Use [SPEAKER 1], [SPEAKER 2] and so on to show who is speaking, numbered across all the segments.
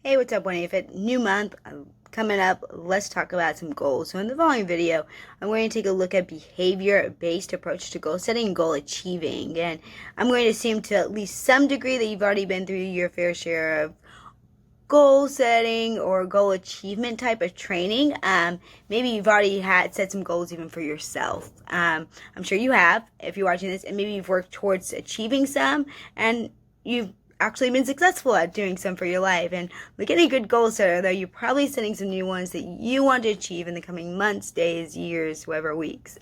[SPEAKER 1] Hey, what's up, Winnie? If it new month coming up, let's talk about some goals. So in the following video, I'm going to take a look at behavior-based approach to goal setting and goal achieving. And I'm going to assume to at least some degree that you've already been through your fair share of goal setting or goal achievement type of training. Maybe you've already had set some goals even for yourself. I'm sure you have if you're watching this, and maybe you've worked towards achieving some and you've actually been successful at doing some for your life. And like any good goal setter, though, you're probably setting some new ones that you want to achieve in the coming months, days, years, whatever, weeks.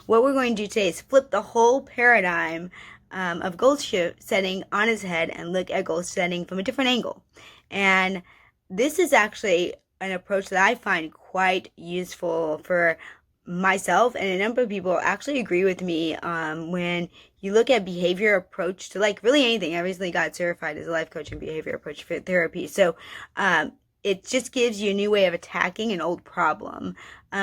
[SPEAKER 1] What we're going to do today is flip the whole paradigm of goal setting on its head and look at goal setting from a different angle. And this is actually an approach that I find quite useful for myself, and a number of people actually agree with me when you look at behavior approach to like really anything. I recently got certified as a life coach in behavior approach for therapy. So it just gives you a new way of attacking an old problem.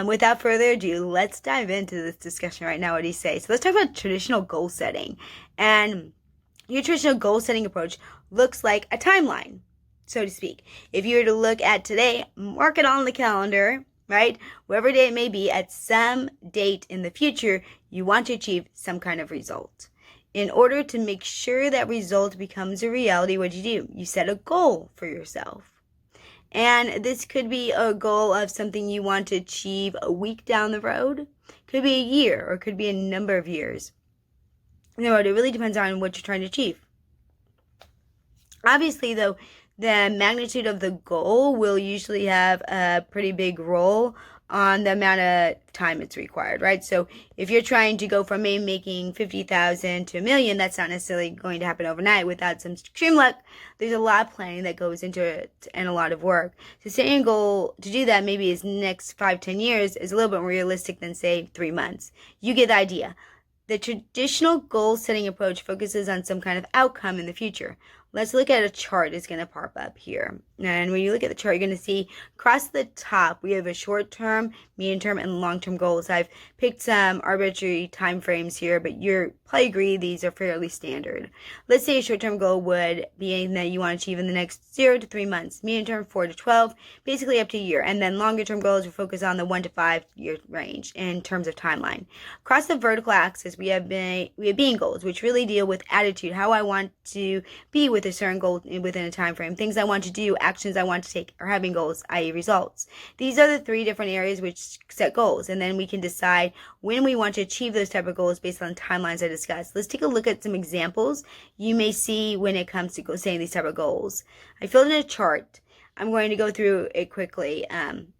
[SPEAKER 1] Without further ado, let's dive into this discussion right now. What do you say? So let's talk about traditional goal setting. And your traditional goal setting approach looks like a timeline, so to speak. If you were to look at today, mark it on the calendar, right? Whatever day it may be, at some date in the future, you want to achieve some kind of result. In order to make sure that result becomes a reality, what do? You set a goal for yourself. And this could be a goal of something you want to achieve a week down the road. Could be a year, or could be a number of years. You know, it really depends on what you're trying to achieve. Obviously, though, the magnitude of the goal will usually have a pretty big role on the amount of time it's required, right? So if you're trying to go from maybe making 50,000 to a million, that's not necessarily going to happen overnight without some extreme luck. There's a lot of planning that goes into it and a lot of work. So setting a goal to do that maybe is next 5-10 years is a little bit more realistic than, say, 3 months. You get the idea. The traditional goal setting approach focuses on some kind of outcome in the future. Let's look at a chart that's going to pop up here. And when you look at the chart, you're going to see across the top, we have a short-term, medium-term, and long-term goals. I've picked some arbitrary time frames here, but you'll probably agree these are fairly standard. Let's say a short-term goal would be anything that you want to achieve in the next 0 to 3 months, medium-term 4 to 12, basically up to a year. And then longer-term goals will focus on the 1 to 5 year range in terms of timeline. Across the vertical axis, we have being goals, which really deal with attitude, how I want to be with a certain goal within a time frame, things I want to do, actions I want to take, or having goals, i.e. results. These are the 3 different areas which set goals, and then we can decide when we want to achieve those type of goals based on timelines I discussed. Let's take a look at some examples you may see when it comes to setting these type of goals. I filled in a chart. I'm going to go through it quickly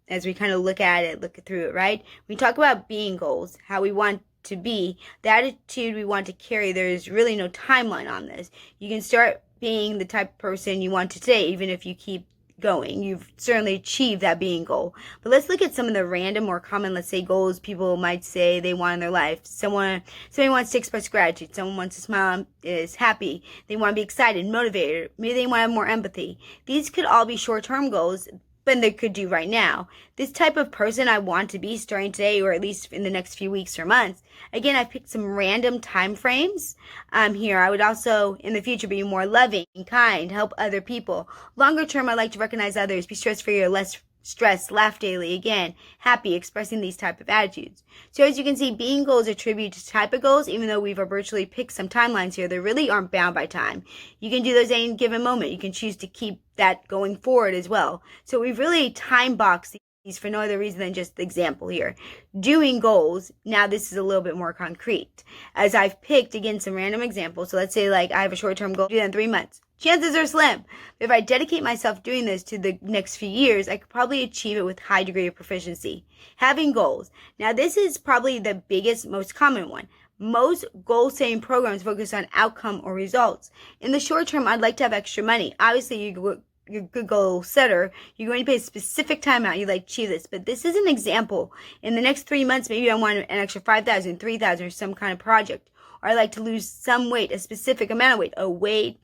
[SPEAKER 1] as we kind of look through it, right? We talk about being goals, how we want to be, the attitude we want to carry. There's really no timeline on this. You can start being the type of person you want to today, even if you keep going. You've certainly achieved that being goal. But let's look at some of the random, more common, let's say, goals people might say they want in their life. Somebody wants to express gratitude. Someone wants to smile, is happy. They want to be excited, motivated. Maybe they want to have more empathy. These could all be short-term goals, but they could do right now. This type of person I want to be starting today, or at least in the next few weeks or months. Again, I've picked some random time frames here. I would also, in the future, be more loving, kind, help other people. Longer term, I like to recognize others, be stress-free or less stressed, laugh daily, again, happy, expressing these type of attitudes. So as you can see, being goals attribute to type of goals, even though we've virtually picked some timelines here, they really aren't bound by time. You can do those at any given moment. You can choose to keep that going forward as well. So we've really time boxed these for no other reason than just the example here. Doing goals, now this is a little bit more concrete. As I've picked, again, some random examples. So let's say like I have a short-term goal, do that in 3 months. Chances are slim. If I dedicate myself doing this to the next few years, I could probably achieve it with high degree of proficiency. Having goals. Now this is probably the biggest, most common one. Most goal-setting programs focus on outcome or results. In the short term, I'd like to have extra money. Obviously, you're a good goal setter. You're going to pay a specific time out. You'd like to achieve this. But this is an example. In the next 3 months, maybe I want an extra 5,000, 3,000, or some kind of project. or I like to lose some weight, a specific amount of weight,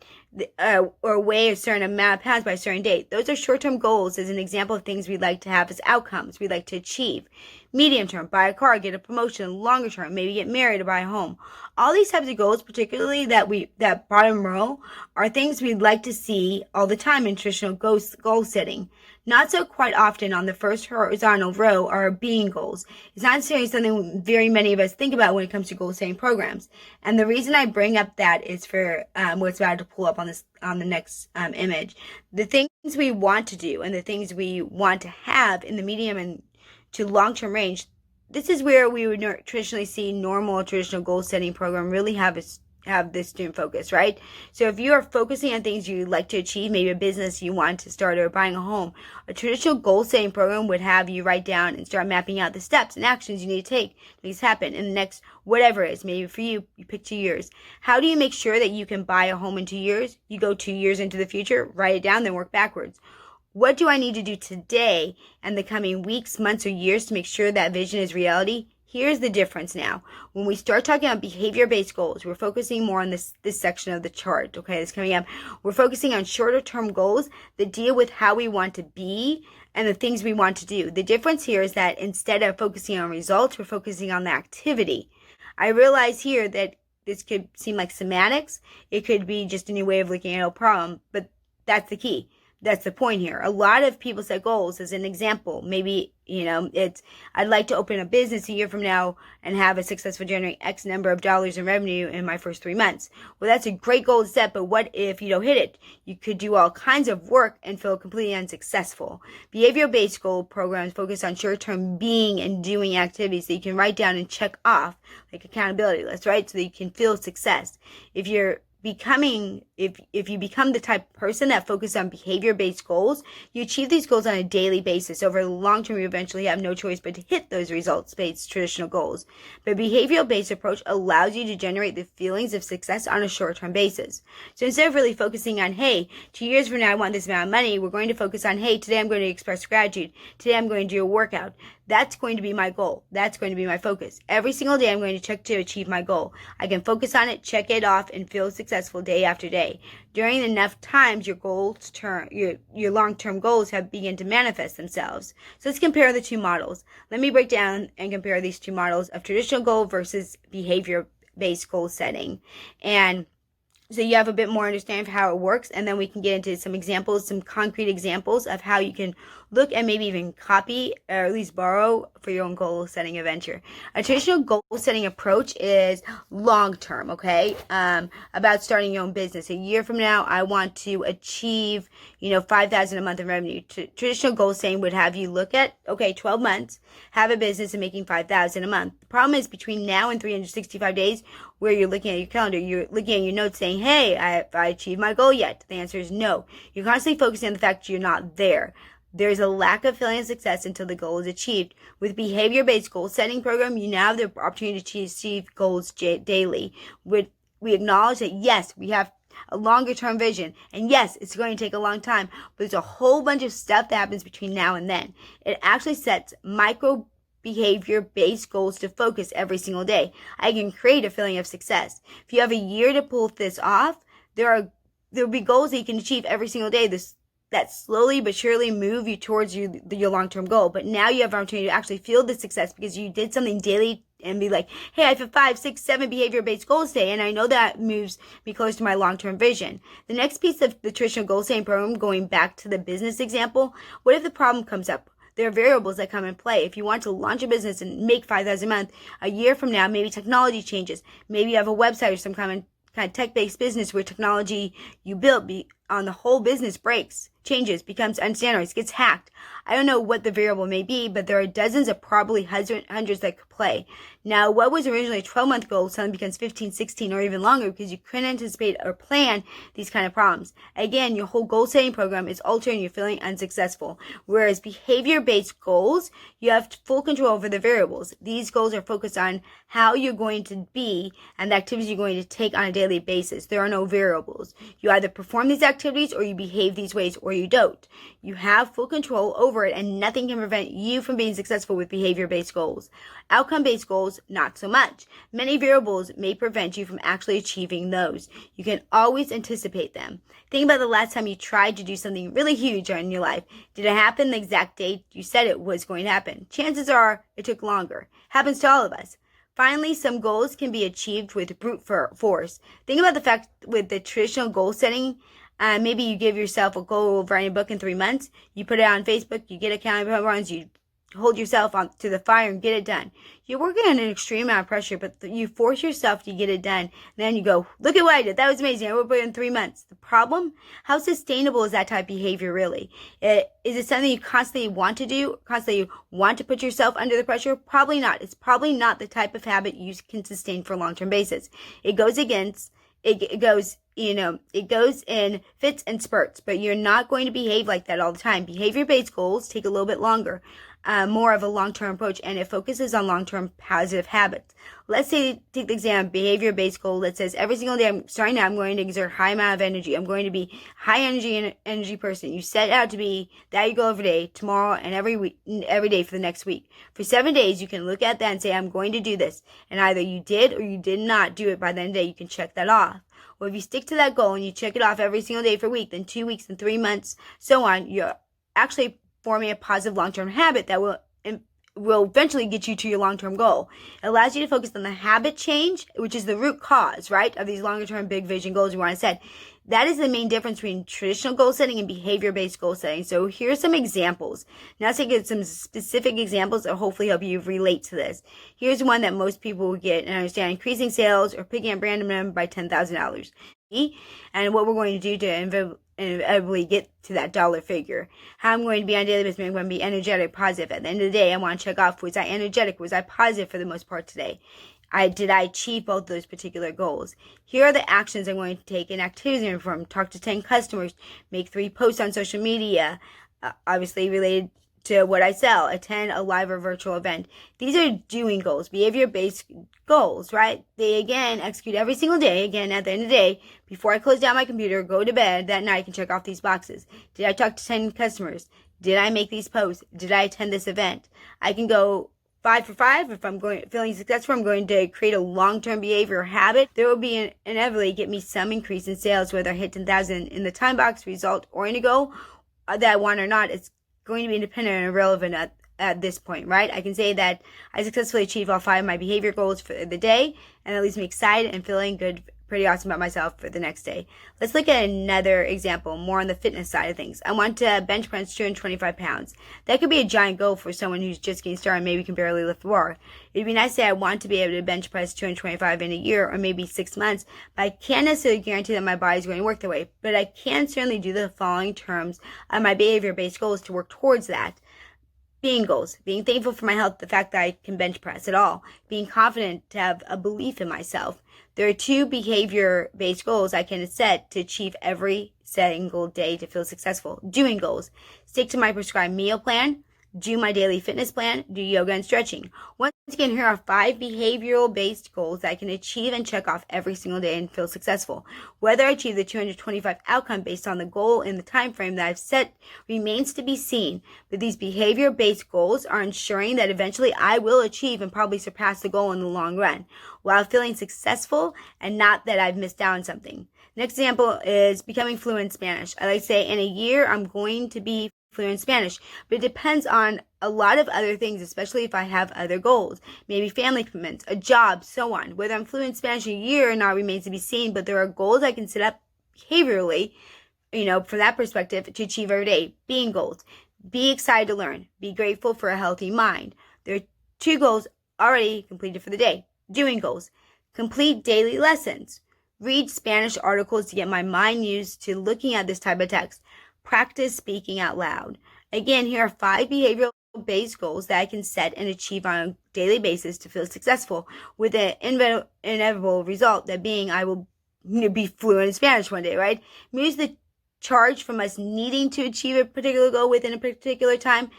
[SPEAKER 1] or weigh a certain amount of pounds by a certain date. Those are short-term goals as an example of things we'd like to have as outcomes we'd like to achieve. Medium term, buy a car, get a promotion. Longer term, maybe get married or buy a home. All these types of goals, particularly that bottom row, are things we'd like to see all the time in traditional goal setting. Not so quite often on the first horizontal row are being goals. It's not necessarily something very many of us think about when it comes to goal setting programs. And the reason I bring up that is for what's about to pull up on the next image. The things we want to do and the things we want to have in the medium and to long-term range, this is where we would traditionally see normal traditional goal setting program really have this student focus, right? So if you are focusing on things you like to achieve, maybe a business you want to start or buying a home, a traditional goal setting program would have you write down and start mapping out the steps and actions you need to take to make this happen in the next whatever it is. Maybe for you pick 2 years. How do you make sure that you can buy a home in 2 years? You go 2 years into the future, write it down, then work backwards. What do I need to do today and the coming weeks, months, or years to make sure that vision is reality? Here's the difference now. When we start talking about behavior-based goals, we're focusing more on this section of the chart, okay, that's coming up. We're focusing on shorter-term goals that deal with how we want to be and the things we want to do. The difference here is that instead of focusing on results, we're focusing on the activity. I realize here that this could seem like semantics. It could be just a new way of looking at a problem, but that's the key. That's the point here. A lot of people set goals as an example. Maybe, I'd like to open a business a year from now and have a successful generate X number of dollars in revenue in my first 3 months. Well, that's a great goal to set, but what if you don't hit it? You could do all kinds of work and feel completely unsuccessful. Behavior-based goal programs focus on short-term being and doing activities that you can write down and check off, like accountability lists, right? So that you can feel success. If you become the type of person that focuses on behavior-based goals, you achieve these goals on a daily basis. Over the long term, you eventually have no choice but to hit those results-based traditional goals. But behavioral-based approach allows you to generate the feelings of success on a short-term basis. So instead of really focusing on, hey, 2 years from now I want this amount of money, we're going to focus on, hey, today I'm going to express gratitude. Today I'm going to do a workout. That's going to be my goal. That's going to be my focus. Every single day I'm going to check to achieve my goal. I can focus on it, check it off, and feel successful day after day. During enough times, your long-term goals have begun to manifest themselves. So let's compare the two models. Let me break down and compare these two models of traditional goal versus behavior-based goal setting. And so you have a bit more understanding of how it works, and then we can get into some examples, some concrete examples of how you can look and maybe even copy or at least borrow for your own goal setting adventure. A traditional goal setting approach is long term, okay? About starting your own business. A year from now, I want to achieve, $5,000 a month in revenue. Traditional goal setting would have you look at, 12 months, have a business and making $5,000 a month. The problem is between now and 365 days, where you're looking at your calendar, you're looking at your notes saying, hey, have I achieved my goal yet? The answer is no. You're constantly focusing on the fact you're not there. There's a lack of feeling of success until the goal is achieved. With behavior-based goal setting program, you now have the opportunity to achieve goals daily. We acknowledge that, yes, we have a longer term vision, and yes, it's going to take a long time, but there's a whole bunch of stuff that happens between now and then. It actually sets micro behavior-based goals to focus every single day. I can create a feeling of success. If you have a year to pull this off, there'll be goals that you can achieve every single day that slowly but surely move you towards your long-term goal. But now you have an opportunity to actually feel the success because you did something daily and be like, hey, I have 5, 6, 7 behavior-based goals today, and I know that moves me close to my long-term vision. The next piece of the traditional goal setting program, going back to the business example, what if the problem comes up? There are variables that come in play. If you want to launch a business and make $5,000 a month, a year from now, maybe technology changes. Maybe you have a website or some kind of tech-based business where technology you built on the whole business breaks, changes, becomes unstandardized, gets hacked. I don't know what the variable may be, but there are dozens of probably hundreds that could play. Now, what was originally a 12-month goal suddenly becomes 15, 16, or even longer because you couldn't anticipate or plan these kind of problems. Again, your whole goal setting program is altered and you're feeling unsuccessful. Whereas behavior-based goals, you have full control over the variables. These goals are focused on how you're going to be and the activities you're going to take on a daily basis. There are no variables. You either perform these activities activities, or you behave these ways, or you don't. You have full control over it, and nothing can prevent you from being successful with behavior-based goals. Outcome-based goals, not so much. Many variables may prevent you from actually achieving those. You can always anticipate them. Think about the last time you tried to do something really huge in your life. Did it happen the exact date you said it was going to happen? Chances are it took longer. Happens to all of us. Finally, some goals can be achieved with brute force. Think about the fact with the traditional goal setting, maybe you give yourself a goal of writing a book in 3 months. You put it on Facebook, you get accountability runs, you hold yourself on to the fire and get it done. You're working on an extreme amount of pressure, but you force yourself to get it done. And then you go, look at what I did. That was amazing. I wrote it in 3 months. The problem? How sustainable is that type of behavior really? Is it something you constantly want to do? Constantly want to put yourself under the pressure? Probably not. It's probably not the type of habit you can sustain for a long-term basis. It goes in fits and spurts, but you're not going to behave like that all the time. Behavior-based goals take a little bit longer. More of a long-term approach, and it focuses on long-term positive habits. Let's say, take the exam, behavior-based goal that says every single day, starting now, I'm going to exert high amount of energy. I'm going to be high energy person. You set out to be that you go every day, tomorrow, and every week, every day for the next week. For 7 days, you can look at that and say, I'm going to do this. And either you did or you did not do it by the end of the day. You can check that off. Well, if you stick to that goal and you check it off every single day for a week, then 2 weeks and 3 months, so on, you're actually forming a positive long-term habit that will eventually get you to your long-term goal. It allows you to focus on the habit change, which is the root cause, right, of these longer-term big vision goals you want to set. That is the main difference between traditional goal setting and behavior-based goal setting. So here's some examples. Now let's take some specific examples that hopefully help you relate to this. Here's one that most people will get and understand: increasing sales or picking up random number by $10,000. And what we're going to do to inevitably get to that dollar figure. How I'm going to be on a daily basis. I'm going to be energetic, positive. At the end of the day, I want to check off, was I energetic? Was I positive for the most part today? Did I achieve both those particular goals? Here are the actions I'm going to take in activities from: talk to 10 customers, make 3 posts on social media, obviously related to what I sell, attend a live or virtual event. These are doing goals, behavior-based goals, right? They, again, execute every single day. Again, at the end of the day, before I close down my computer, go to bed, that night I can check off these boxes. Did I talk to 10 customers? Did I make these posts? Did I attend this event? I can go 5 for 5. If I'm feeling successful, I'm going to create a long-term behavior habit. There will be inevitably get me some increase in sales, whether I hit 10,000 in the time box result or in a goal that I want or not. It's going to be independent and irrelevant at this point, right? I can say that I successfully achieved all 5 of my behavior goals for the day, and that leaves me excited and feeling good, pretty awesome about myself for the next day. Let's look at another example, more on the fitness side of things. I want to bench press 225 pounds. That could be a giant goal for someone who's just getting started and maybe can barely lift the bar. It'd be nice to say I want to be able to bench press 225 in a year or maybe 6 months, but I can't necessarily guarantee that my body's going to work that way. But I can certainly do the following terms of my behavior-based goals to work towards that. Being goals: being thankful for my health, the fact that I can bench press at all. Being confident to have a belief in myself. There are 2 behavior-based goals I can set to achieve every single day to feel successful. Doing goals: stick to my prescribed meal plan, do my daily fitness plan, do yoga and stretching. Once again, here are 5 behavioral-based goals that I can achieve and check off every single day and feel successful. Whether I achieve the 225 outcome based on the goal in the time frame that I've set remains to be seen. But these behavior-based goals are ensuring that eventually I will achieve and probably surpass the goal in the long run, while feeling successful and not that I've missed out on something. Next example is becoming fluent in Spanish. I like to say in a year I'm going to be fluent in Spanish, but it depends on a lot of other things, especially if I have other goals, maybe family commitments, a job, so on. Whether I'm fluent in Spanish in a year or not remains to be seen, but there are goals I can set up behaviorally, from that perspective, to achieve every day. Being goals: be excited to learn, be grateful for a healthy mind. There are 2 goals already completed for the day. Doing goals: complete daily lessons, read Spanish articles to get my mind used to looking at this type of text, practice speaking out loud. Again, here are 5 behavioral-based goals that I can set and achieve on a daily basis to feel successful, with an inevitable result that being I will be fluent in Spanish one day, right? Here's the charge from us needing to achieve a particular goal within a particular time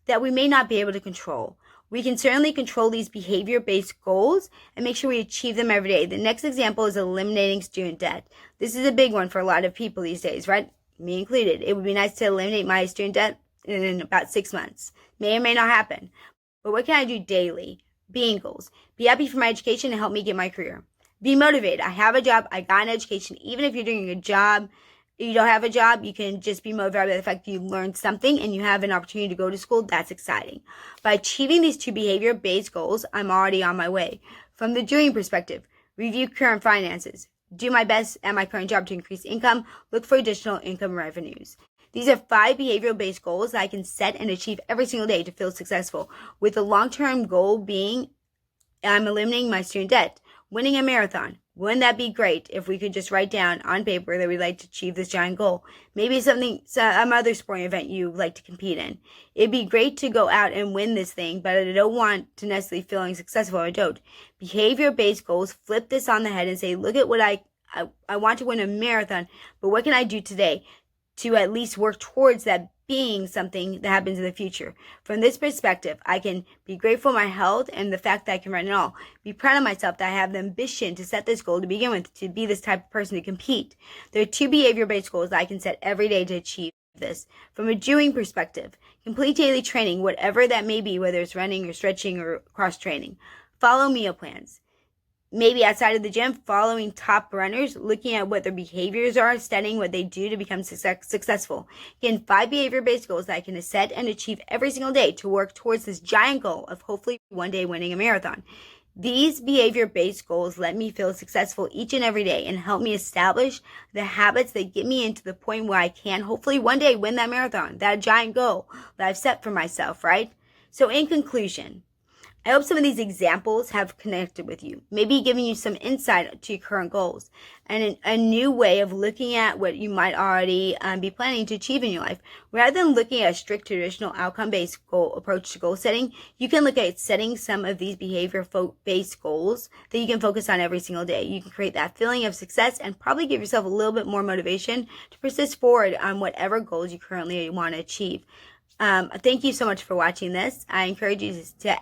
[SPEAKER 1] that we may not be able to control. We can certainly control these behavior-based goals and make sure we achieve them every day. The next example is eliminating student debt. This is a big one for a lot of people these days, right? Me included. It would be nice to eliminate my student debt in about 6 months. May or may not happen. But what can I do daily? Being goals. Be happy for my education and help me get my career. Be motivated. I have a job. I got an education. Even if you're doing a job, you don't have a job, you can just be motivated by the fact that you learned something and you have an opportunity to go to school. That's exciting. By achieving these 2 behavior-based goals, I'm already on my way. From the doing perspective, review current finances. Do my best at my current job to increase income. Look for additional income revenues. These are 5 behavioral-based goals that I can set and achieve every single day to feel successful, with the long-term goal being I'm eliminating my student debt, winning a marathon. Wouldn't that be great if we could just write down on paper that we'd like to achieve this giant goal? Maybe some other sporting event you'd like to compete in. It'd be great to go out and win this thing, but I don't want to necessarily feeling successful. I don't. Behavior-based goals flip this on the head and say, look at what I want to win a marathon, but what can I do today to at least work towards that being something that happens in the future? From this perspective, I can be grateful for my health and the fact that I can run it all. Be proud of myself that I have the ambition to set this goal to begin with, to be this type of person to compete. There are 2 behavior-based goals that I can set every day to achieve this. From a doing perspective, complete daily training, whatever that may be, whether it's running or stretching or cross-training. Follow meal plans. Maybe outside of the gym, following top runners, looking at what their behaviors are, studying what they do to become successful. Again, 5 behavior-based goals that I can set and achieve every single day to work towards this giant goal of hopefully one day winning a marathon. These behavior-based goals let me feel successful each and every day and help me establish the habits that get me into the point where I can hopefully one day win that marathon, that giant goal that I've set for myself, right? So in conclusion, I hope some of these examples have connected with you, maybe giving you some insight to your current goals and a new way of looking at what you might already be planning to achieve in your life. Rather than looking at a strict traditional outcome-based goal approach to goal setting, you can look at setting some of these behavior-based goals that you can focus on every single day. You can create that feeling of success and probably give yourself a little bit more motivation to persist forward on whatever goals you currently want to achieve. Thank you so much for watching this. I encourage you to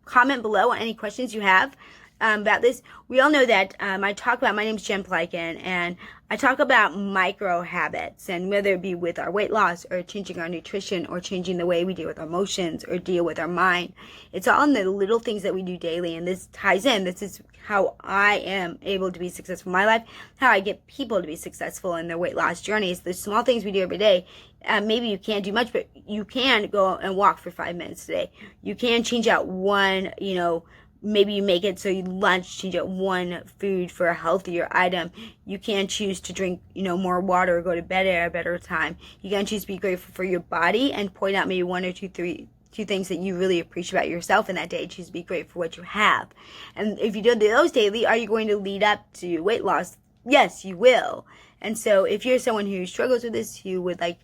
[SPEAKER 1] comment below on any questions you have about this. We all know that my name is Jen Plykin, and I talk about micro habits, and whether it be with our weight loss or changing our nutrition or changing the way we deal with our emotions or deal with our mind. It's all in the little things that we do daily, and this ties in. This is how I am able to be successful in my life, how I get people to be successful in their weight loss journeys. The small things we do every day. Maybe you can't do much, but you can go and walk for 5 minutes today. You can change out one, maybe you make it so you lunch, change out one food for a healthier item. You can choose to drink, more water or go to bed at a better time. You can choose to be grateful for your body and point out maybe 1 or 2 things that you really appreciate about yourself in that day. Choose to be grateful for what you have. And if you do those daily, are you going to lead up to weight loss? Yes, you will. And so if you're someone who struggles with this, who would like,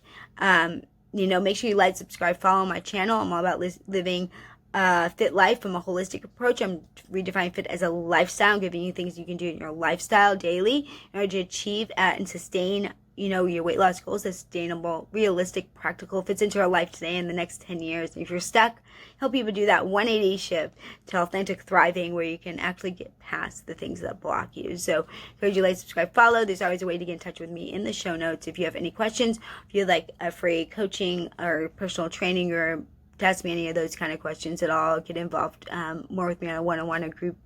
[SPEAKER 1] make sure you like, subscribe, follow my channel. I'm all about living a fit life from a holistic approach. I'm redefining fit as a lifestyle, giving you things you can do in your lifestyle daily in order to achieve and sustain your weight loss goals, sustainable, realistic, practical, fits into our life today and the next 10 years. And if you're stuck, help people do that 180 shift to authentic thriving, where you can actually get past the things that block you. So encourage you to like, subscribe, follow. There's always a way to get in touch with me in the show notes. If you have any questions, if you'd like a free coaching or personal training, or to ask me any of those kind of questions at all, get involved more with me on a one-on-one or group,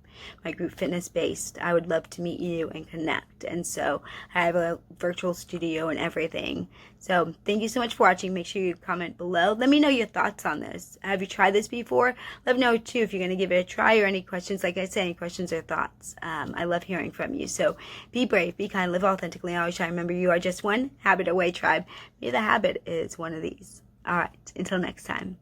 [SPEAKER 1] my group Fitness Based. I would love to meet you and connect. And so I have a virtual studio and everything. So thank you so much for watching. Make sure you comment below. Let me know your thoughts on this. Have you tried this before? Let me know too if you're going to give it a try, or any questions. Like I said, any questions or thoughts. I love hearing from you. So be brave, be kind, live authentically. Always try to remember you are just one habit away, tribe. Maybe the habit is one of these. All right. Until next time.